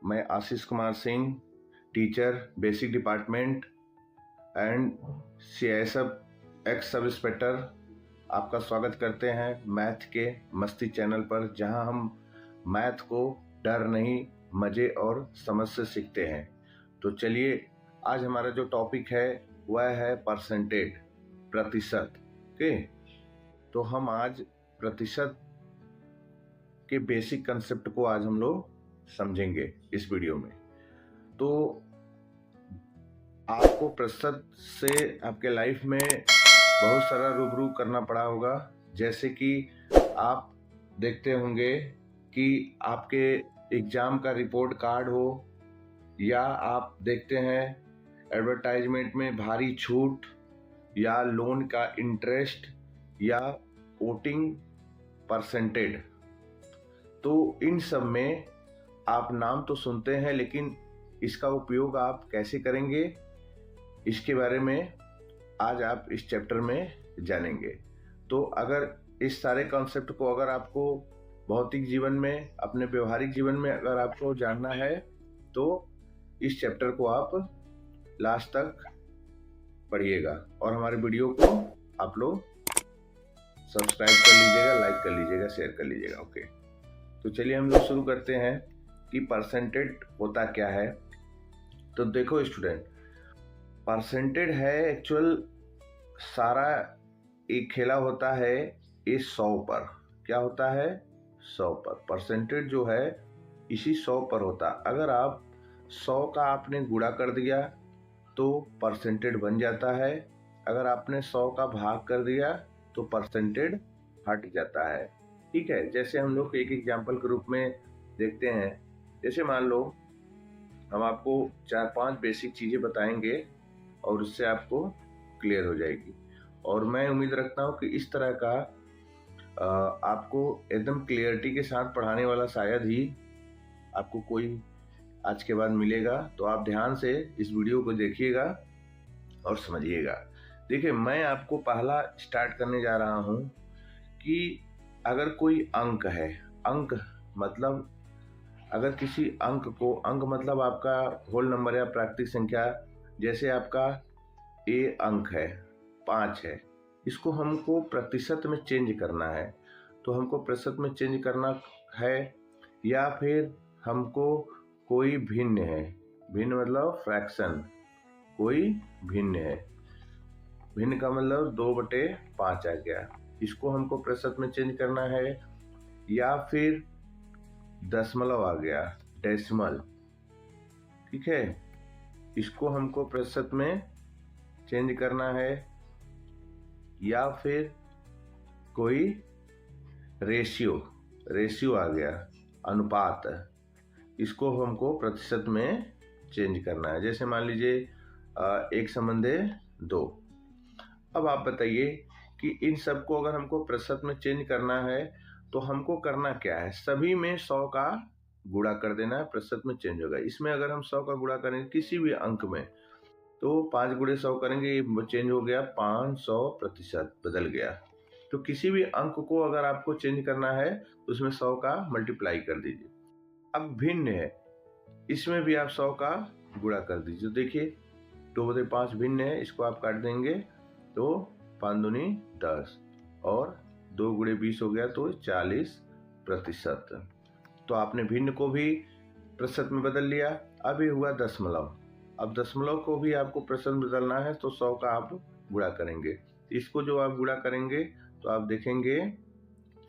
मैं Ashish Kumar Singh, teacher, basic department and CISF ex sub inspector, आपका स्वागत करते हैं मैथ के मस्ती चैनल पर, जहां हम मैथ को डर नहीं, मज़े और समझ से सीखते हैं। तो चलिए, आज हमारा जो टॉपिक है वह है परसेंटेज, प्रतिशत। ओके, तो हम आज प्रतिशत के बेसिक कंसेप्ट को आज हम लोग समझेंगे इस वीडियो में। तो आपको प्रतिशत से आपके लाइफ में बहुत सारा रूबरू करना पड़ा होगा। जैसे कि आप देखते होंगे कि आपके एग्जाम का रिपोर्ट कार्ड हो, या आप देखते हैं एडवर्टाइजमेंट में भारी छूट, या लोन का इंटरेस्ट, या वोटिंग परसेंटेज। तो इन सब में आप नाम तो सुनते हैं, लेकिन इसका उपयोग आप कैसे करेंगे, इसके बारे में आज आप इस चैप्टर में जानेंगे। तो अगर इस सारे कॉन्सेप्ट को अगर आपको भौतिक जीवन में, अपने व्यवहारिक जीवन में अगर आपको जानना है, तो इस चैप्टर को आप लास्ट तक पढ़िएगा और हमारे वीडियो को आप लोग सब्सक्राइब कर लीजिएगा, लाइक कर लीजिएगा, शेयर कर लीजिएगा। ओके, तो चलिए हम लोग शुरू करते हैं कि परसेंटेज होता क्या है। तो देखो स्टूडेंट, परसेंटेज है एक्चुअल सारा एक खेला होता है ये 100 पर। क्या होता है? 100 पर। परसेंटेज जो है इसी 100 पर होता। अगर आप 100 का आपने गुणा कर दिया तो परसेंटेज बन जाता है। अगर आपने 100 का भाग कर दिया तो परसेंटेज हट जाता है। ठीक है, जैसे हम लोग एक एग्जाम्पल के रूप में देखते हैं। जैसे मान लो हम आपको 4-5 बेसिक चीज़ें बताएंगे और उससे आपको क्लियर हो जाएगी। और मैं उम्मीद रखता हूँ कि इस तरह का आपको एकदम क्लियरिटी के साथ पढ़ाने वाला शायद ही आपको कोई आज के बाद मिलेगा। तो आप ध्यान से इस वीडियो को देखिएगा और समझिएगा। देखिए, मैं आपको पहला स्टार्ट करने जा रहा हूँ कि अगर कोई अंक है, अंक मतलब अगर किसी अंक को, अंक मतलब आपका होल नंबर या प्राकृतिक संख्या, जैसे आपका A अंक है, 5 है, इसको हमको प्रतिशत में चेंज करना है। तो हमको प्रतिशत में चेंज करना है, या फिर हमको कोई भिन्न है, भिन्न मतलब फ्रैक्शन, कोई भिन्न है, भिन्न का मतलब 2/5 आ गया, इसको हमको प्रतिशत में चेंज करना है। या फिर दशमलव आ गया, डेसिमल, ठीक है, इसको हमको प्रतिशत में चेंज करना है। या फिर कोई रेशियो, रेशियो आ गया, अनुपात, इसको हमको प्रतिशत में चेंज करना है। जैसे मान लीजिए 1/2। अब आप बताइए कि इन सब को अगर हमको प्रतिशत में चेंज करना है तो हमको करना क्या है? सभी में 100 का गुणा कर देना है, प्रतिशत में चेंज होगा। इसमें अगर हम 100 का गुणा करेंगे किसी भी अंक में, तो 5 गुणे 100 करेंगे, ये चेंज हो गया 500%, बदल गया। तो किसी भी अंक को अगर आपको चेंज करना है तो उसमें 100 का मल्टीप्लाई कर दीजिए। अब भिन्न है, इसमें भी आप 100 का गुणा कर दीजिए। देखिए 2/5 भिन्न है, इसको आप काट देंगे तो 5 दूनी 10 और 2 गुणे 20 हो गया, तो 40%। तो आपने भिन्न को भी प्रतिशत में बदल लिया। अब ये हुआ दशमलव। अब दशमलव को भी आपको प्रतिशत में बदलना है, तो 100 का आप गुणा करेंगे। इसको जो आप गुणा करेंगे तो आप देखेंगे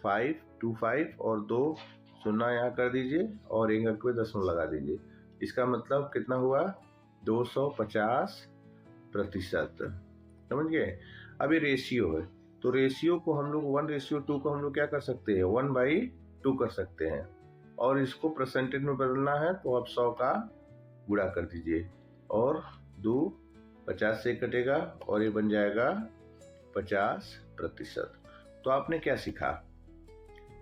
5 और 2 शून्य यहाँ कर दीजिए और एक अंक पे दशमलव लगा दीजिए। इसका मतलब कितना हुआ? 250%। समझ गए? अब ये रेशियो है, तो रेशियो को हम लोग 1:2 को हम लोग क्या कर सकते हैं? 1/2 कर सकते हैं। और इसको परसेंटेज में बदलना है तो आप 100 का गुणा कर दीजिए और 2 50 से कटेगा और ये बन जाएगा 50%। तो आपने क्या सीखा?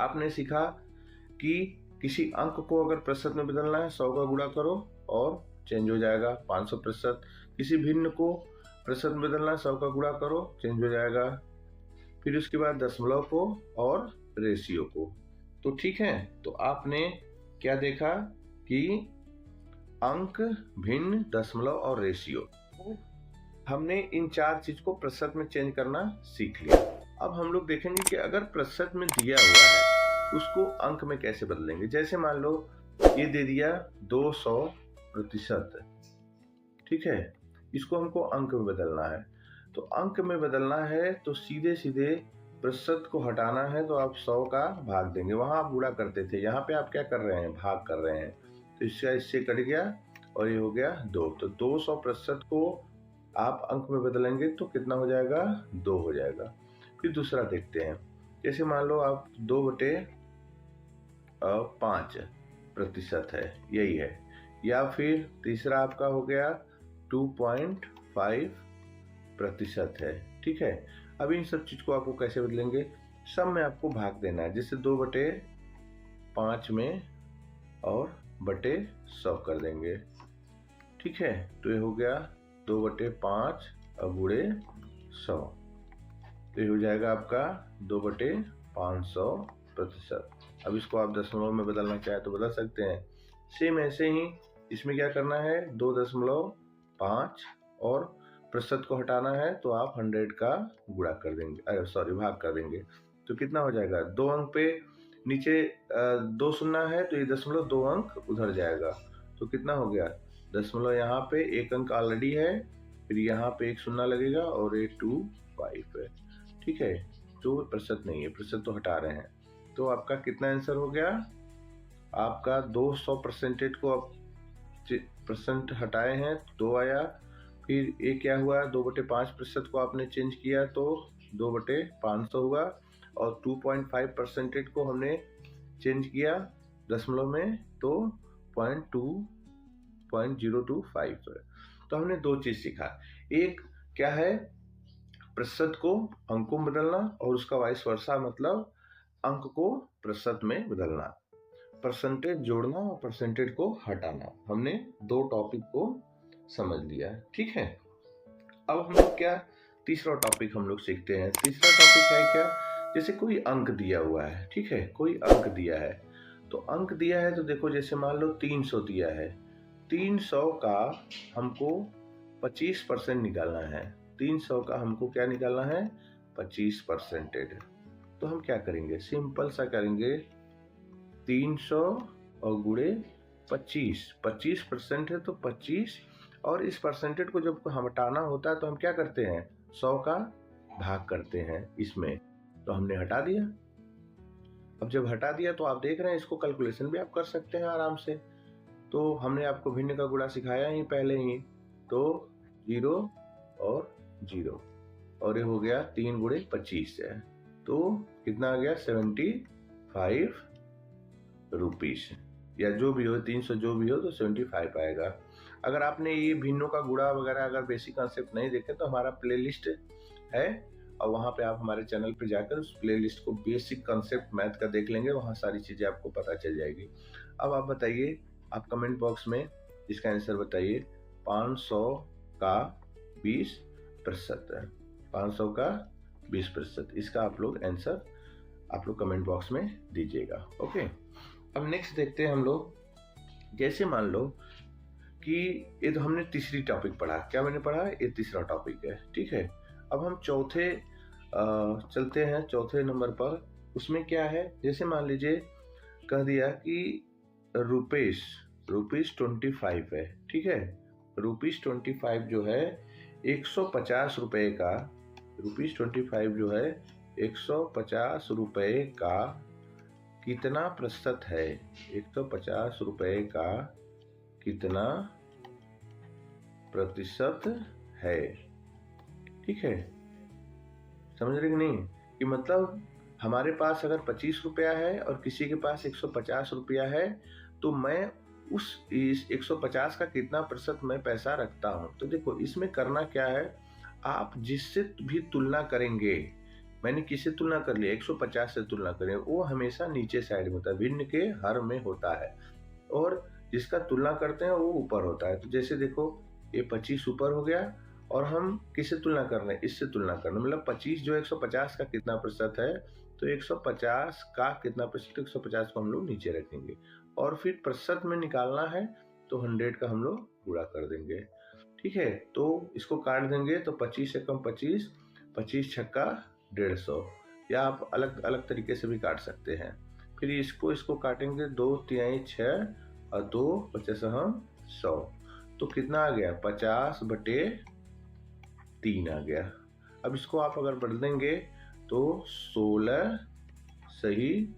आपने सीखा कि किसी अंक को अगर प्रतिशत में बदलना है 100 का गुणा करो और चेंज हो जाएगा 500%। किसी भिन्न को प्रतिशत में बदलना है 100 का गुणा करो, चेंज हो जाएगा। फिर उसके बाद दशमलव को और रेशियो को। तो ठीक है, तो आपने क्या देखा कि अंक, भिन्न, दशमलव और रेशियो। हमने इन 4 चीज को प्रतिशत में चेंज करना सीख लिया। अब हम लोग देखेंगे कि अगर प्रतिशत में दिया हुआ है उसको अंक में कैसे बदलेंगे। जैसे मान लो ये दे दिया 200%, ठीक है, इसको हमको अंक में बदलना है। तो अंक में बदलना है तो सीधे सीधे प्रतिशत को हटाना है, तो आप 100 का भाग देंगे। वहां आप गुणा करते थे, यहाँ पे आप क्या कर रहे हैं, भाग कर रहे हैं। तो इससे कट गया और ये हो गया 2। तो 200% को आप अंक में बदलेंगे तो कितना हो जाएगा, 2 हो जाएगा। फिर दूसरा देखते हैं। जैसे मान लो आप 2/5% है, यही है। या फिर तीसरा आपका हो गया 2.5% है, ठीक है। अब इन सब चीज को आपको कैसे बदलेंगे, सब में आपको भाग देना है। जैसे 2/5 में और बटे 100 कर देंगे, ठीक है। तो ये हो गया 2/5 और गुणे 100, तो ये हो जाएगा आपका 2/500%। अब इसको आप दशमलव में बदलना चाहे तो बदल सकते हैं। सेम ऐसे ही इसमें क्या करना है, 2.5 और प्रतिशत को हटाना है तो आप 100 का गुणा कर देंगे, भाग कर देंगे। तो कितना हो जाएगा, 2 अंक पे नीचे 2 शून्य है तो ये दशमलव 2 अंक उधर जाएगा। तो कितना हो गया, दशमलव यहाँ पे 1 अंक ऑलरेडी है, फिर यहाँ पे 1 शून्य लगेगा और ये 25 है, ठीक है। तो प्रतिशत नहीं है, प्रतिशत तो हटा रहे हैं। तो आपका कितना आंसर हो गया, आपका 200% को आप % हटाए हैं 2 आया। फिर ये क्या हुआ, 2/5% को आपने चेंज किया तो 2/500 हुआ। और 2.5% को हमने चेंज किया दशमलव में तो 0.025 है। तो हमने 2 चीज सीखा। एक क्या है, प्रतिशत को अंकों में बदलना, और उसका वाइस वर्सा, मतलब अंक को प्रतिशत में बदलना, परसेंटेज जोड़ना और परसेंटेज को हटाना। हमने 2 टॉपिक को समझ लिया, ठीक है। अब हम लोग क्या, तीसरा टॉपिक हम लोग सीखते हैं। तीसरा टॉपिक है क्या, जैसे कोई अंक दिया हुआ है, ठीक है, कोई अंक दिया है। तो अंक दिया है तो देखो, जैसे मान लो 300 दिया है, 300 का हमको 25% निकालना है। 300 का हमको क्या निकालना है, 25%। तो हम क्या करेंगे, सिंपल सा करेंगे, 300 और गुणे 25% है तो 25, और इस परसेंटेज को जब हटाना होता है तो हम क्या करते हैं, 100 का भाग करते हैं इसमें। तो हमने हटा दिया। अब जब हटा दिया तो आप देख रहे हैं, इसको कैलकुलेशन भी आप कर सकते हैं आराम से। तो हमने आपको भिन्न का गुणा सिखाया ही पहले ही। तो 0 और 0, और ये हो गया 3 गुणे 25 है, तो कितना आ गया, 75 रुपीस, या जो भी हो, 300 जो भी हो तो 75 आएगा। अगर आपने ये भिन्नों का गुणा वगैरह अगर बेसिक कॉन्सेप्ट नहीं देखे तो हमारा प्लेलिस्ट है, और वहाँ पे आप हमारे चैनल पे जाकर उस प्लेलिस्ट को बेसिक कॉन्सेप्ट मैथ का देख लेंगे, वहाँ सारी चीज़ें आपको पता चल जाएगी। अब आप बताइए, आप कमेंट बॉक्स में इसका आंसर बताइए। 500 का 20% है, 500 का 20%, इसका आप लोग आंसर आप लोग कमेंट बॉक्स में दीजिएगा, ओके। अब नेक्स्ट देखते हैं हम लोग। जैसे मान लो कि ये तो हमने तीसरी टॉपिक पढ़ा, क्या मैंने पढ़ा, ये तीसरा टॉपिक है, ठीक है। अब हम चौथे चलते हैं, चौथे नंबर पर। उसमें क्या है, जैसे मान लीजिए कह दिया कि रुपीस 25 है, ठीक है। रुपीस 25 जो है 150 रुपए का, रुपीस 25 जो है 150 रुपए का कितना प्रतिशत है, 150 रुपए का कितना प्रतिशत है, ठीक है। समझ रहे कि नहीं, कि मतलब हमारे पास अगर 25 रुपया है और किसी के पास 150 रुपया है, तो मैं इस 150 का कितना प्रतिशत मैं पैसा रखता हूं। तो देखो इसमें करना क्या है, आप जिससे भी तुलना करेंगे, मैंने किससे तुलना कर लिया, 150 से तुलना करें, वो हमेशा नीचे साइड में होता है, भिन्न के हर में होता है, और जिसका तुलना करते हैं वो ऊपर होता है। तो जैसे देखो ये 25 ऊपर हो गया, और हम किससे तुलना कर रहे हैं, इससे तुलना करना, मतलब 25 जो 150 का कितना प्रतिशत है, तो 150 का कितना प्रतिशत, 150 को हम लोग नीचे रखेंगे, और फिर प्रतिशत में निकालना है तो 100 का हम लोग पूरा कर देंगे। ठीक है, तो इसको काट देंगे तो 25 से कम 25, 25 छक्का 150, या आप अलग अलग तरीके से भी काट सकते हैं। फिर इसको काटेंगे 2 तिहाई 6 और 2 50 हम 100, तो कितना आ गया 50/3 आ गया। अब इसको आप अगर बढ़ देंगे तो 16 सही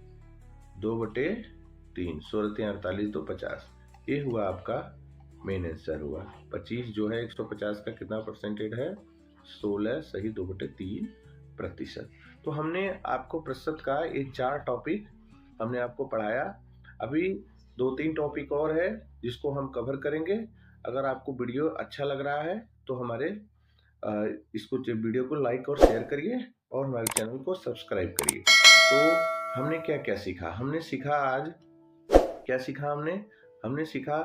2/3, 16 3 48 तो 50, ये हुआ आपका मेन आंसर हुआ। 25 जो है 150 का कितना परसेंटेज है, 16 सही 2/3%। तो हमने आपको प्रतिशत का ये 4 टॉपिक हमने आपको पढ़ाया। अभी 2-3 टॉपिक और है जिसको हम कवर करेंगे। अगर आपको वीडियो अच्छा लग रहा है तो हमारे इसको वीडियो को लाइक और शेयर करिए और हमारे चैनल को सब्सक्राइब करिए। तो हमने क्या क्या सीखा, हमने सीखा आज क्या सीखा हमने सीखा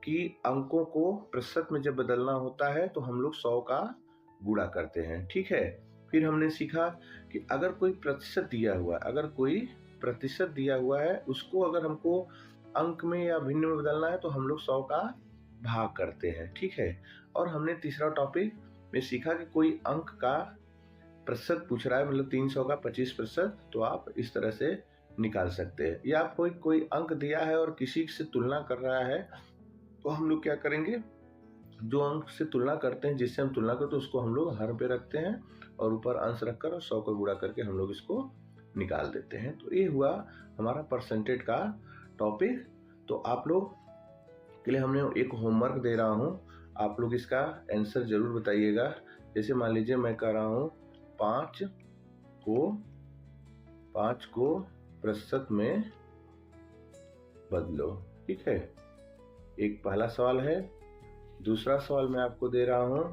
कि अंकों को प्रतिशत में जब बदलना होता है तो हम लोग 100 का गुणा करते हैं। ठीक है, फिर हमने सीखा कि अगर कोई प्रतिशत दिया हुआ है उसको अगर हमको अंक में या भिन्न में बदलना है तो हम लोग 100 का भाग करते हैं। ठीक है, और हमने तीसरा टॉपिक में सीखा कि कोई अंक का प्रतिशत पूछ रहा है, मतलब 300 का 25%, तो आप इस तरह से निकाल सकते हैं। या कोई अंक दिया है और किसी से तुलना कर रहा है तो हम लोग क्या करेंगे, जो अंक से तुलना करते हैं, जिससे हम तुलना करते हैं उसको हम लोग हर पे रखते हैं और ऊपर अंश रखकर और 100 का गुणा करके हम लोग इसको निकाल देते हैं। तो ये हुआ हमारा परसेंटेज का टॉपिक। तो आप लोग के लिए हमने एक होमवर्क दे रहा हूँ, आप लोग इसका आंसर जरूर बताइएगा। जैसे मान लीजिए मैं कह रहा हूँ 5 को प्रतिशत में बदलो। ठीक है, एक पहला सवाल है। दूसरा सवाल मैं आपको दे रहा हूं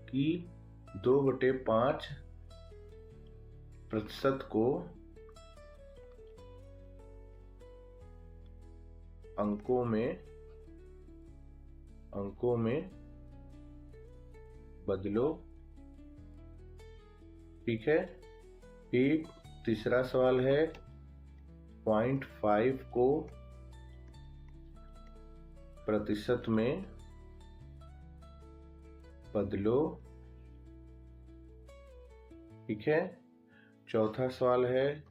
कि 2/5 प्रतिशत को अंकों में बदलो। ठीक है, फिर तीसरा सवाल है 0.5 को प्रतिशत में बदलो। ठीक है, चौथा सवाल है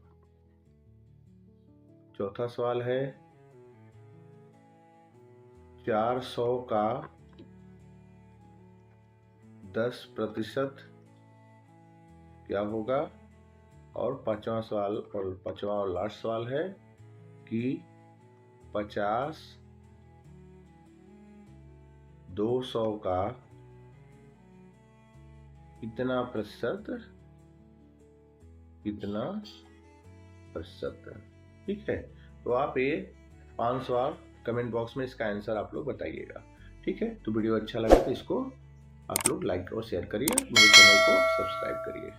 400 का 10% क्या होगा। और पांचवा और लास्ट सवाल है कि 50 200 का कितना प्रतिशत। ठीक है, तो आप ये 5 सवाल कमेंट बॉक्स में इसका आंसर आप लोग बताइएगा। ठीक है, तो वीडियो अच्छा लगा तो इसको आप लोग लाइक और शेयर करिए, मेरे चैनल को सब्सक्राइब करिए।